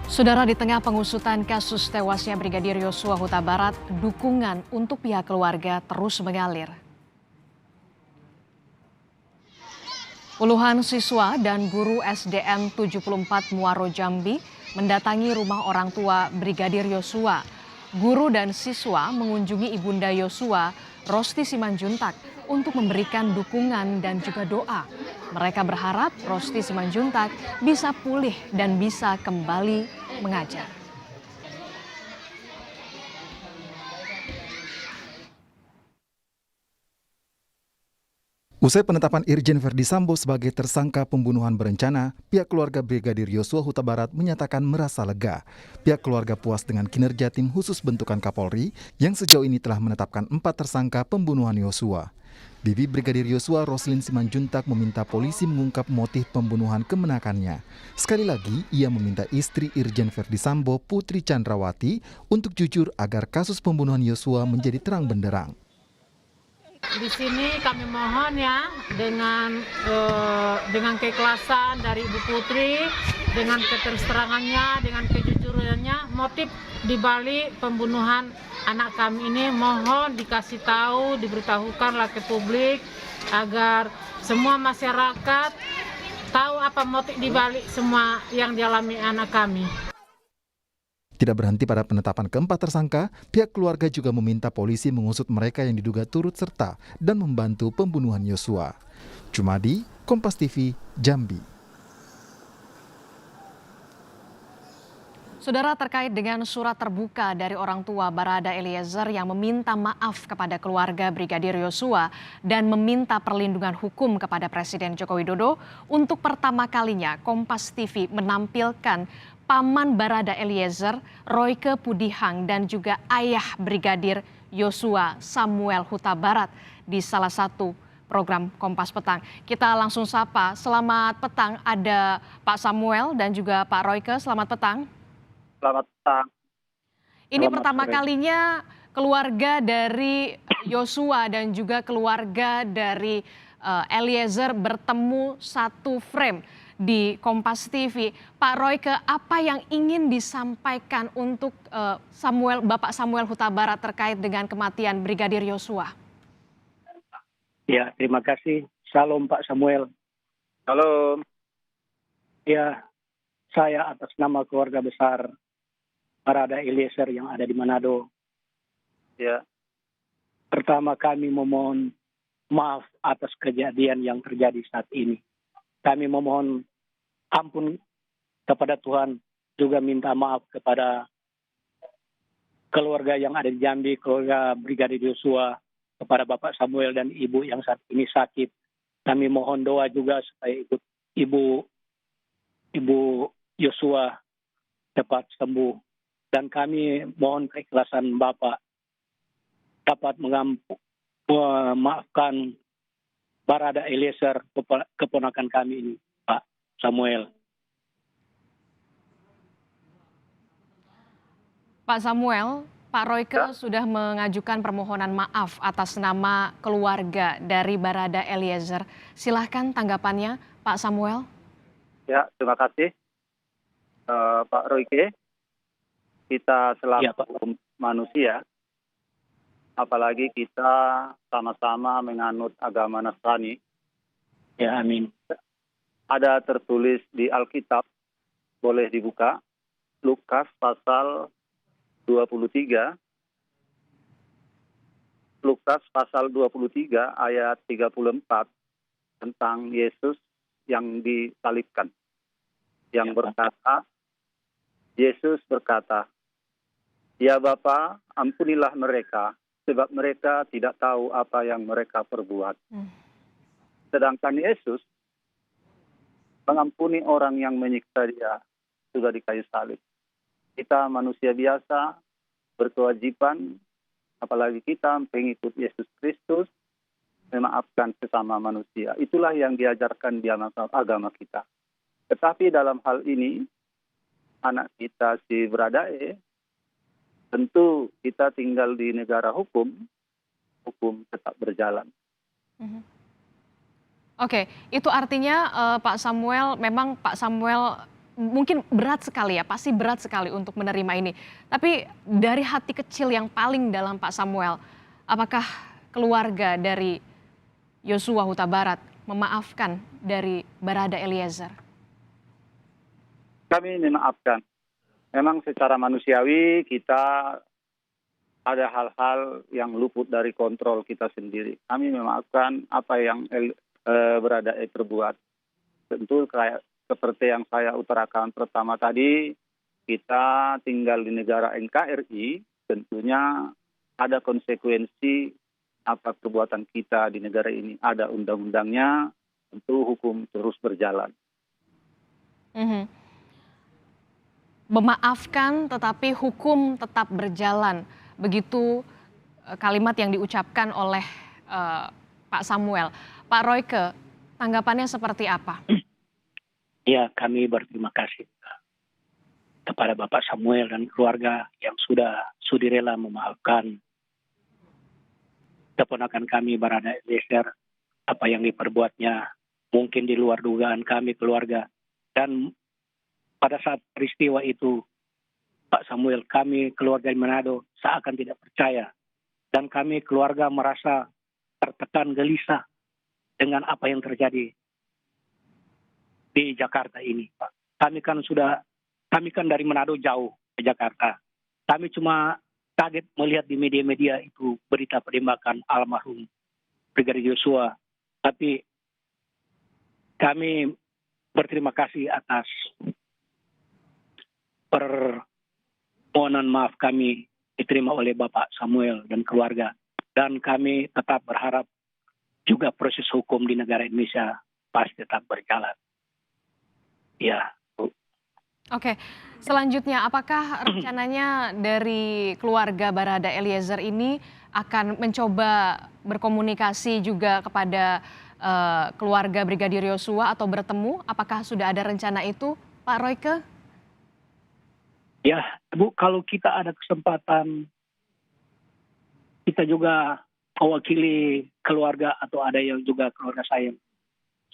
Saudara, di tengah pengusutan kasus tewasnya Brigadir Yosua Huta Barat, dukungan untuk pihak keluarga terus mengalir. Puluhan siswa dan guru SDN 74 Muaro Jambi mendatangi rumah orang tua Brigadir Yosua. Guru dan siswa mengunjungi ibunda Yosua, Rosti Simanjuntak, untuk memberikan dukungan dan juga doa. Mereka berharap Rosti Simanjuntak bisa pulih dan bisa kembali mengajar. Usai penetapan Irjen Verdi Sambo sebagai tersangka pembunuhan berencana, pihak keluarga Brigadir Yosua Huta Barat menyatakan merasa lega. Pihak keluarga puas dengan kinerja tim khusus bentukan Kapolri yang sejauh ini telah menetapkan 4 tersangka pembunuhan Yosua. Bibi Brigadir Yosua, Roslin Simanjuntak, meminta polisi mengungkap motif pembunuhan kemenakannya. Sekali lagi, ia meminta istri Irjen Verdi Sambo, Putri Chandrawati, untuk jujur agar kasus pembunuhan Yosua menjadi terang benderang. Di sini kami mohon ya dengan keikhlasan dari Ibu Putri, dengan keterterangannya, dengan kejujurannya, motif dibalik pembunuhan anak kami ini mohon dikasih tahu, diberitahukanlah ke publik agar semua masyarakat tahu apa motif dibalik semua yang dialami anak kami. Tidak berhenti pada penetapan keempat tersangka, pihak keluarga juga meminta polisi mengusut mereka yang diduga turut serta dan membantu pembunuhan Yosua. Jumadi, Kompas TV, Jambi. Saudara, terkait dengan surat terbuka dari orang tua Barada Eliezer yang meminta maaf kepada keluarga Brigadir Yosua dan meminta perlindungan hukum kepada Presiden Joko Widodo, untuk pertama kalinya Kompas TV menampilkan paman Barada Eliezer, Royke Pudihang, dan juga ayah Brigadir Yosua, Samuel Huta Barat, di salah satu program Kompas Petang. Kita langsung sapa. Selamat petang, ada Pak Samuel dan juga Pak Royke. Selamat petang. Selamat petang. Ini Selamat pertama sore. kalinya keluarga dari Yosua dan juga keluarga dari Eliezer bertemu satu frame di Kompas TV. Pak Royke, apa yang ingin disampaikan untuk Bapak Samuel Huta Barat terkait dengan kematian Brigadir Yosua? Ya, terima kasih. Salam Pak Samuel. Halo. Ya, saya atas nama keluarga besar Barada Eliezer yang ada di Manado. Ya. Pertama, kami memohon maaf atas kejadian yang terjadi saat ini. Kami memohon ampun kepada Tuhan, juga minta maaf kepada keluarga yang ada di Jambi, keluarga Brigadir Yosua, kepada Bapak Samuel dan Ibu yang saat ini sakit. Kami mohon doa juga supaya Ibu Yosua cepat sembuh. Dan kami mohon keikhlasan Bapak dapat memaafkan Barada Eliezer, keponakan kami ini, Pak Samuel. Pak Samuel, Pak Royke sudah mengajukan permohonan maaf atas nama keluarga dari Barada Eliezer. Silahkan tanggapannya, Pak Samuel. Ya, terima kasih Pak Royke. Kita selaku manusia, apalagi kita sama-sama menganut agama Nasrani. Ya, amin. Ada tertulis di Alkitab, boleh dibuka, Lukas pasal 23. Lukas pasal 23 ayat 34 tentang Yesus yang disalibkan. Yang berkata, Yesus berkata, "Ya Bapa, ampunilah mereka, sebab mereka tidak tahu apa yang mereka perbuat." Sedangkan Yesus mengampuni orang yang menyiksa dia sudah di kayu salib. Kita manusia biasa berkewajiban, apalagi kita pengikut Yesus Kristus, memaafkan sesama manusia. Itulah yang diajarkan di agama kita. Tetapi dalam hal ini, anak kita si Baradae, tentu kita tinggal di negara hukum tetap berjalan. Oke, itu artinya Pak Samuel, memang Pak Samuel mungkin berat sekali ya, pasti berat sekali untuk menerima ini. Tapi dari hati kecil yang paling dalam Pak Samuel, apakah keluarga dari Yosua Huta Barat memaafkan dari Barada Eliezer? Kami memaafkan. Memang secara manusiawi kita ada hal-hal yang luput dari kontrol kita sendiri. Kami memaafkan apa yang Barada perbuat. Tentu kayak seperti yang saya utarakan pertama tadi, kita tinggal di negara NKRI, tentunya ada konsekuensi apa perbuatan kita di negara ini. Ada undang-undangnya, tentu hukum terus berjalan. Memaafkan tetapi hukum tetap berjalan. Begitu kalimat yang diucapkan oleh Pak Samuel. Pak Royke, tanggapannya seperti apa? Ya, kami berterima kasih kepada Bapak Samuel dan keluarga yang sudah sudi rela memaafkan keponakan kami Barada Eliezer, apa yang diperbuatnya mungkin di luar dugaan kami keluarga. Dan pada saat peristiwa itu, Pak Samuel, kami keluarga di Manado seakan tidak percaya. Dan kami keluarga merasa tertekan, gelisah dengan apa yang terjadi di Jakarta ini, Pak. Kami kan dari Manado jauh ke Jakarta. Kami cuma kaget melihat di media-media itu berita penembakan almarhum Brigadir Yosua. Tapi kami berterima kasih atas permohonan maaf kami diterima oleh Bapak Samuel dan keluarga. Dan kami tetap berharap juga proses hukum di negara Indonesia pasti tetap berjalan. Ya, Bu. Oke, selanjutnya apakah rencananya dari keluarga Barada Eliezer ini akan mencoba berkomunikasi juga kepada keluarga Brigadir Yosua atau bertemu? Apakah sudah ada rencana itu, Pak Royke? Ya, Bu, kalau kita ada kesempatan, kita juga mewakili keluarga atau ada yang juga keluarga saya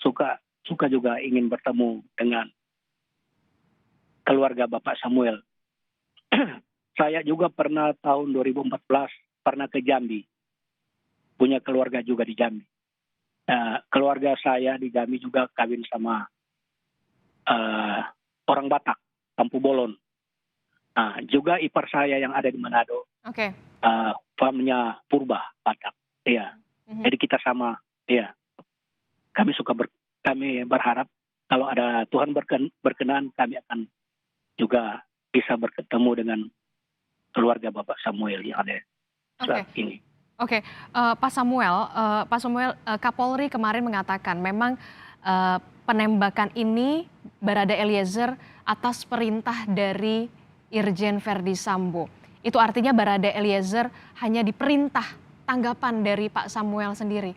suka juga ingin bertemu dengan keluarga Bapak Samuel. Saya juga pernah tahun 2014 pernah ke Jambi. Punya keluarga juga di Jambi. Keluarga saya di Jambi juga kawin sama orang Batak, Tampu Bolon. Juga ipar saya yang ada di Manado. Oke. Famnya Purba Batak. Iya. Jadi kita sama. Iya. Kami berharap kalau ada Tuhan berkenan, kami akan juga bisa bertemu dengan keluarga Bapak Samuel yang ada saat ini. Oke, Pak Samuel, Kapolri kemarin mengatakan memang penembakan ini Barada Eliezer atas perintah dari Irjen Verdi Sambo. Itu artinya Barada Eliezer hanya diperintah. Tanggapan dari Pak Samuel sendiri?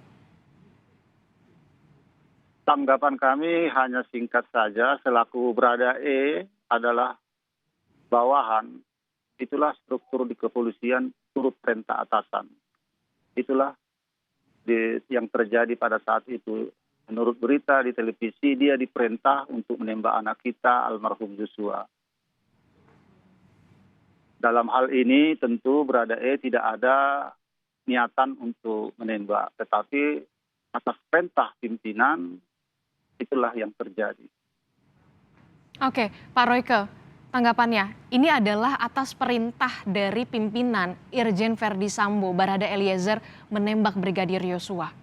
Tanggapan kami hanya singkat saja, selaku Barada E adalah bawahan. Itulah struktur di kepolisian turut perintah atasan. Itulah yang terjadi pada saat itu. Menurut berita di televisi, dia diperintah untuk menembak anak kita, almarhum Yosua. Dalam hal ini tentu Barada E tidak ada niatan untuk menembak. Tetapi atas perintah pimpinan, itulah yang terjadi. Oke, Pak Royke, tanggapannya, ini adalah atas perintah dari pimpinan Irjen Verdi Sambo, Barada Eliezer menembak Brigadir Yosua.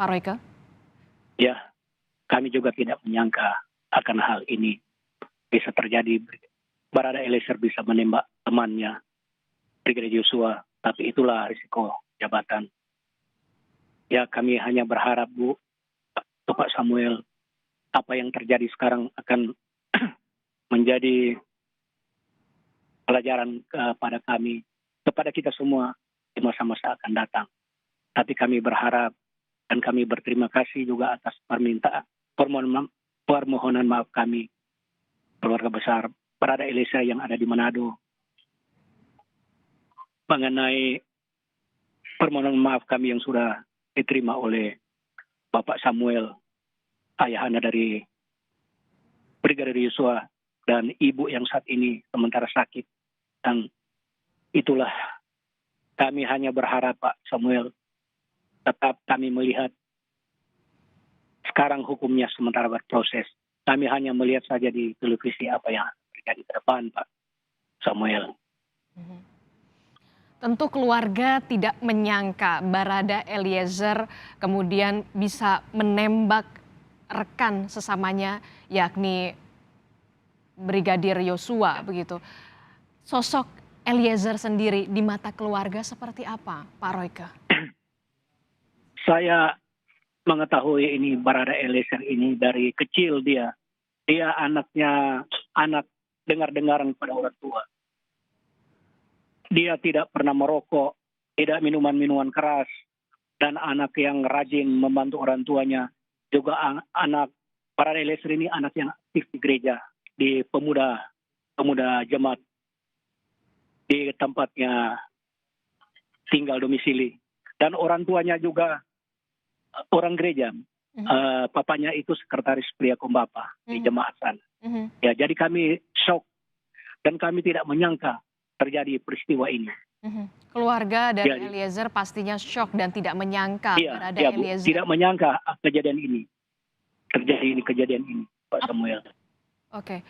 Pak Royke? Ya, kami juga tidak menyangka akan hal ini bisa terjadi. Barada Eliezer bisa menembak temannya, Brigadir Yosua, tapi itulah risiko jabatan. Ya, kami hanya berharap, Bu, Pak Samuel, apa yang terjadi sekarang akan menjadi pelajaran kepada kami, kepada kita semua di masa-masa akan datang. Tapi kami berharap dan kami berterima kasih juga atas permohonan maaf kami, keluarga besar Barada Eliezer yang ada di Manado, mengenai permohonan maaf kami yang sudah diterima oleh Bapak Samuel, ayahanda dari Brigadir Yosua, dan ibu yang saat ini sementara sakit. Dan itulah kami hanya berharap Pak Samuel, tetap kami melihat sekarang hukumnya sementara berproses. Kami hanya melihat saja di televisi apa yang terjadi di depan Pak Samuel. Tentu keluarga tidak menyangka Barada Eliezer kemudian bisa menembak rekan sesamanya yakni Brigadir Yosua begitu. Sosok Eliezer sendiri di mata keluarga seperti apa, Pak Royke? Saya mengetahui ini Barada Eliezer ini dari kecil dia. Dia anak dengar-dengaran pada orang tua. Dia tidak pernah merokok, tidak minuman-minuman keras, dan anak yang rajin membantu orang tuanya. Juga anak Barada Eliezer ini anak yang aktif di gereja, di pemuda jemaat, di tempatnya tinggal domisili. Dan orang tuanya juga orang gereja. Papanya itu sekretaris pria Kombapa di jemaat sana. Ya, jadi kami shock dan kami tidak menyangka terjadi peristiwa ini. Keluarga dari Ya, Eliezer pastinya shock dan tidak menyangka Barada Bu, Eliezer. tidak menyangka kejadian ini. Kejadian ini, Pak Samuel. Oke.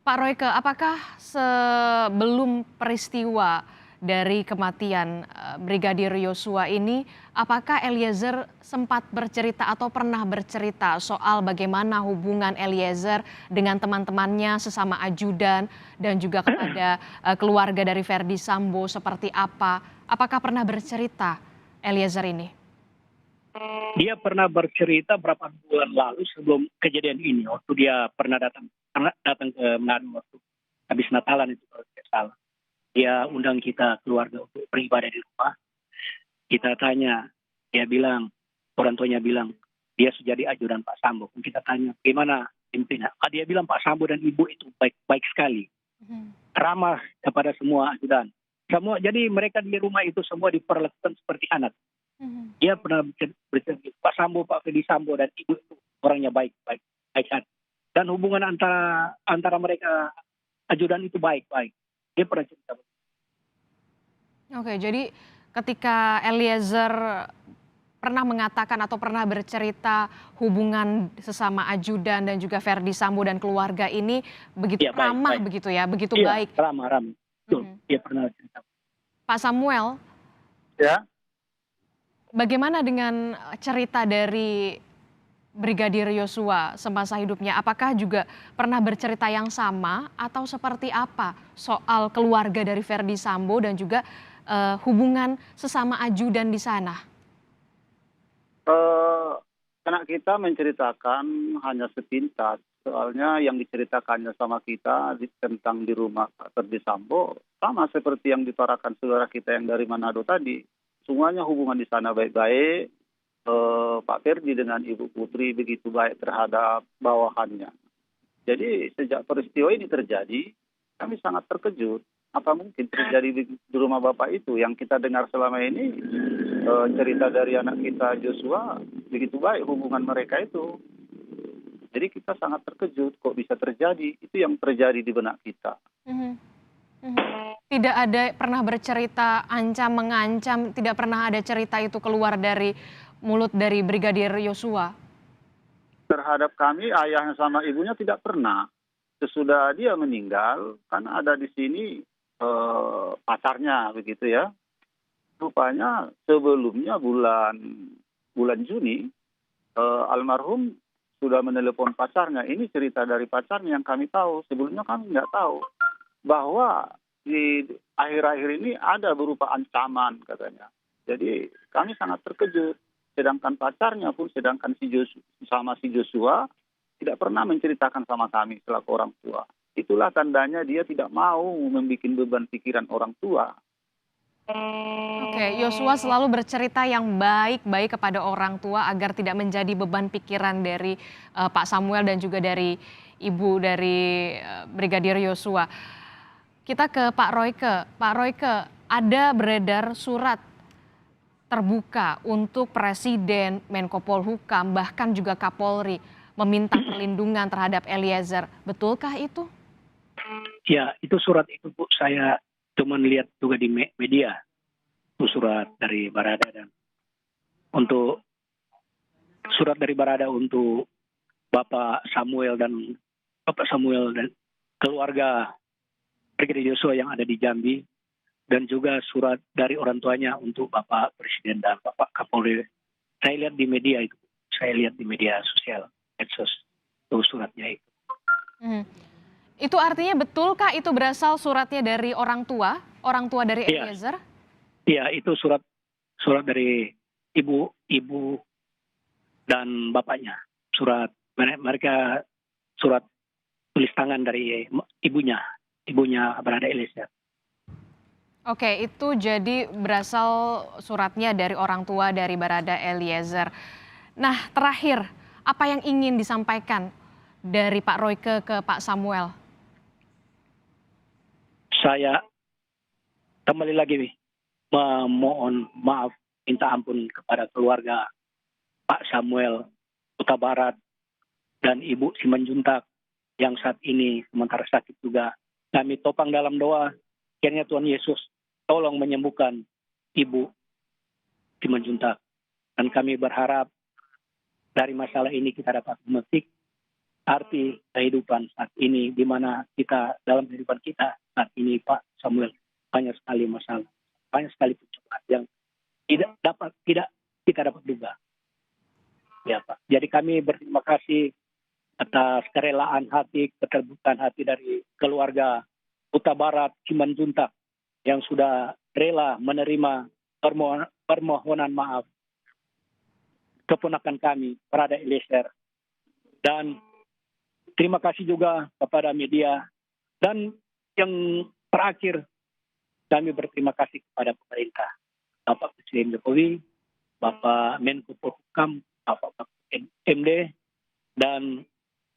Pak Royke, apakah sebelum peristiwa dari kematian Brigadir Yosua ini, apakah Eliezer sempat bercerita atau pernah bercerita soal bagaimana hubungan Eliezer dengan teman-temannya sesama ajudan dan juga kepada keluarga dari Verdi Sambo seperti apa? Apakah pernah bercerita Eliezer ini? Dia pernah bercerita berapa bulan lalu sebelum kejadian ini, waktu dia pernah datang ke Manado waktu habis Natalan itu kalau tidak salah. Dia undang kita keluarga untuk beribadah di rumah. Kita tanya, dia bilang, orang tuanya bilang, dia jadi ajudan Pak Sambo. Kita tanya, gimana pimpinannya? Dia bilang Pak Sambo dan Ibu itu baik sekali. Ramah kepada semua ajudan. Jadi mereka di rumah itu semua diperlakukan seperti anak. Dia pernah bercerita, Pak Sambo, Pak Verdi Sambo dan Ibu itu orangnya baik hati. Dan hubungan antara mereka ajudan itu baik. Dia pernah cerita. Oke, jadi ketika Eliezer pernah mengatakan atau pernah bercerita hubungan sesama ajudan dan juga Verdi Sambo dan keluarga ini begitu ramah begitu ya, begitu baik. Ramah. Betul, dia pernah cerita. Pak Samuel, Ya, bagaimana dengan cerita dari Brigadir Yosua semasa hidupnya? Apakah juga pernah bercerita yang sama atau seperti apa soal keluarga dari Verdi Sambo dan juga hubungan sesama ajudan di sana? anak kita menceritakan hanya sepintas. Soalnya yang diceritakannya sama kita tentang di rumah Pak Verdi Sambo sama seperti yang ditarakan saudara kita yang dari Manado tadi. Semuanya hubungan di sana baik-baik. Pak Verdi dengan Ibu Putri begitu baik terhadap bawahannya. Jadi sejak peristiwa ini terjadi, kami sangat terkejut. Apa mungkin terjadi di rumah Bapak itu? Yang kita dengar selama ini, cerita dari anak kita Joshua, begitu baik hubungan mereka itu. Jadi kita sangat terkejut, kok bisa terjadi? Itu yang terjadi di benak kita. Tidak ada pernah bercerita mengancam, tidak pernah ada cerita itu keluar dari mulut dari Brigadir Yosua? Terhadap kami, ayahnya sama ibunya tidak pernah. Sesudah dia meninggal, kan ada di sini pacarnya begitu ya. Rupanya sebelumnya bulan Juni, almarhum sudah menelepon pacarnya. Ini cerita dari pacarnya yang kami tahu. Sebelumnya kami nggak tahu bahwa di akhir-akhir ini ada berupa ancaman katanya. Jadi kami sangat terkejut. Sedangkan pacarnya pun, sedangkan si Joshua tidak pernah menceritakan sama kami selaku orang tua. Itulah tandanya dia tidak mau membuat beban pikiran orang tua. Oke, Yosua selalu bercerita yang baik-baik kepada orang tua agar tidak menjadi beban pikiran dari Pak Samuel dan juga dari ibu dari Brigadir Yosua. Kita ke Pak Royke. Pak Royke, ada beredar surat terbuka untuk Presiden, Menko Polhukam, bahkan juga Kapolri meminta perlindungan terhadap Eliezer. Betulkah itu? Ya, itu surat itu Bu, saya cuma lihat juga di media. Itu surat dari Barada dan untuk surat dari Barada untuk Bapak Samuel dan keluarga Brigadir Yosua yang ada di Jambi, dan juga surat dari orang tuanya untuk Bapak Presiden dan Bapak Kapolri. Saya lihat di media itu, saya lihat di media sosial, medsos, itu suratnya itu. Itu artinya betulkah itu berasal suratnya dari orang tua dari Iya. Eliezer? Iya, itu surat dari ibu dan bapaknya. Mereka surat tulis tangan dari ibunya Barada Eliezer. Oke, itu jadi berasal suratnya dari orang tua dari Barada Eliezer. Nah, terakhir, apa yang ingin disampaikan dari Pak Royke ke Pak Samuel? Saya kembali lagi memohon maaf, minta ampun kepada keluarga Pak Samuel Huta Barat dan Ibu Simanjuntak yang saat ini sementara sakit juga. Kami topang dalam doa, kiranya Tuhan Yesus tolong menyembuhkan Ibu Simanjuntak. Dan kami berharap dari masalah ini kita dapat memetik arti kehidupan saat ini, di mana kita dalam kehidupan kita saat ini, Pak Samuel, banyak sekali masalah, banyak sekali pencobaan yang tidak kita dapat duga. Ya Pak. Jadi kami berterima kasih atas kerelaan hati, keterbukaan hati dari keluarga Huta Barat Simanjuntak yang sudah rela menerima permohonan maaf keponakan kami, Barada Eliezer. Dan terima kasih juga kepada media. Dan yang terakhir, kami berterima kasih kepada pemerintah, Bapak Presiden Jokowi, Bapak Menko Polhukam, Bapak MD, dan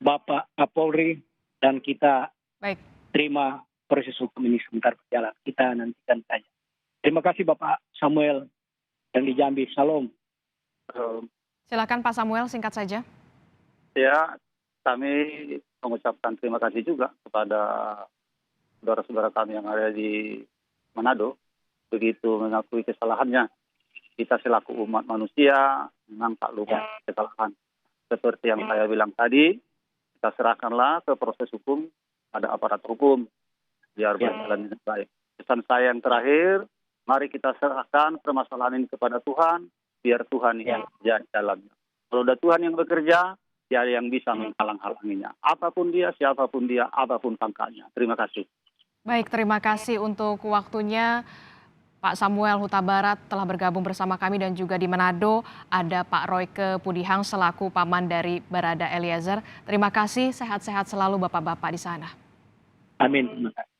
Bapak Kapolri, dan kita Baik. terima proses hukum ini sebentar berjalan. Kita nantikan saja. Terima kasih Bapak Samuel dan di Jambi. Salam. Silakan Pak Samuel, singkat saja. Ya, kami mengucapkan terima kasih juga kepada saudara-saudara kami yang ada di Manado, begitu mengakui kesalahannya. Kita selaku umat manusia memang taklukkan kesalahan. Seperti yang saya bilang tadi, kita serahkanlah ke proses hukum, ada aparat hukum, biar berjalan dengan baik. Pesan saya yang terakhir, mari kita serahkan permasalahan ini kepada Tuhan, biar Tuhan yang jadi dalamnya. Kalau ada Tuhan yang bekerja, tiada yang bisa menghalang-halanginya. Apapun dia, siapapun dia, apapun pangkatnya. Terima kasih. Baik, terima kasih untuk waktunya. Pak Samuel Huta Barat telah bergabung bersama kami, dan juga di Manado ada Pak Royke Pudihang selaku paman dari Barada Eliezer. Terima kasih, sehat-sehat selalu Bapak-bapak di sana. Amin. Terima kasih.